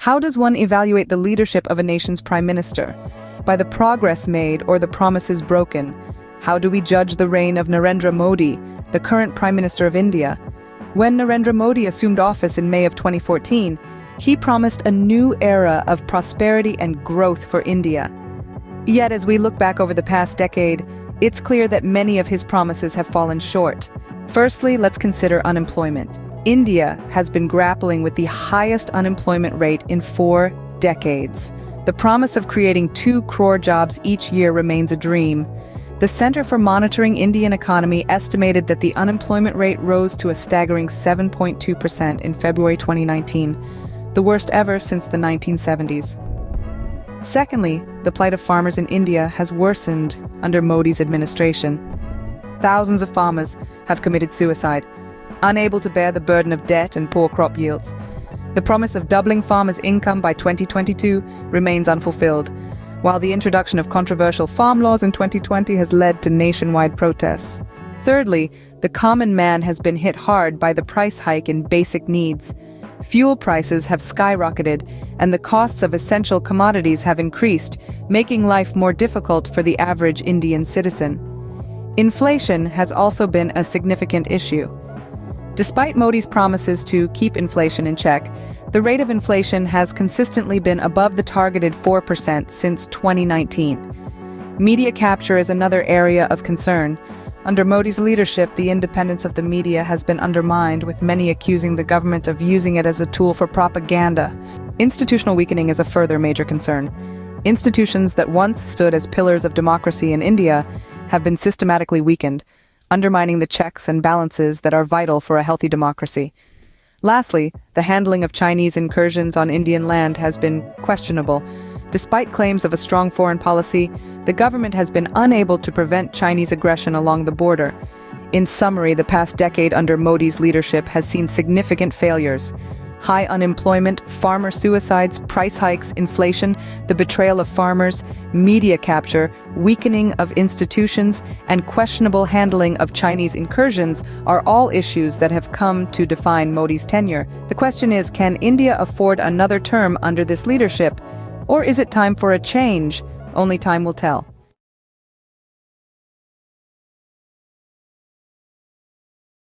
How does one evaluate the leadership of a nation's prime minister? By the progress made or the promises broken? How do we judge the reign of Narendra Modi, the current Prime Minister of India? When Narendra Modi assumed office in May of 2014, he promised a new era of prosperity and growth for India. Yet as we look back over the past decade, it's clear that many of his promises have fallen short. Firstly, let's consider unemployment. India has been grappling with the highest unemployment rate in 4 decades. The promise of creating 2 crore jobs each year remains a dream. The Center for Monitoring Indian Economy estimated that the unemployment rate rose to a staggering 7.2% in February 2019, the worst ever since the 1970s. Secondly, the plight of farmers in India has worsened under Modi's administration. Thousands of farmers have committed suicide, unable to bear the burden of debt and poor crop yields. The promise of doubling farmers' income by 2022 remains unfulfilled, while the introduction of controversial farm laws in 2020 has led to nationwide protests. Thirdly, the common man has been hit hard by the price hike in basic needs. Fuel prices have skyrocketed, and the costs of essential commodities have increased, making life more difficult for the average Indian citizen. Inflation has also been a significant issue. Despite Modi's promises to keep inflation in check, the rate of inflation has consistently been above the targeted 4% since 2019. Media capture is another area of concern. Under Modi's leadership, the independence of the media has been undermined, with many accusing the government of using it as a tool for propaganda. Institutional weakening is a further major concern. Institutions that once stood as pillars of democracy in India have been systematically weakened, undermining the checks and balances that are vital for a healthy democracy. Lastly, the handling of Chinese incursions on Indian land has been questionable. Despite claims of a strong foreign policy, the government has been unable to prevent Chinese aggression along the border. In summary, the past decade under Modi's leadership has seen significant failures. High unemployment, farmer suicides, price hikes, inflation, the betrayal of farmers, media capture, weakening of institutions, and questionable handling of Chinese incursions are all issues that have come to define Modi's tenure. The question is, can India afford another term under this leadership? Or is it time for a change? Only time will tell.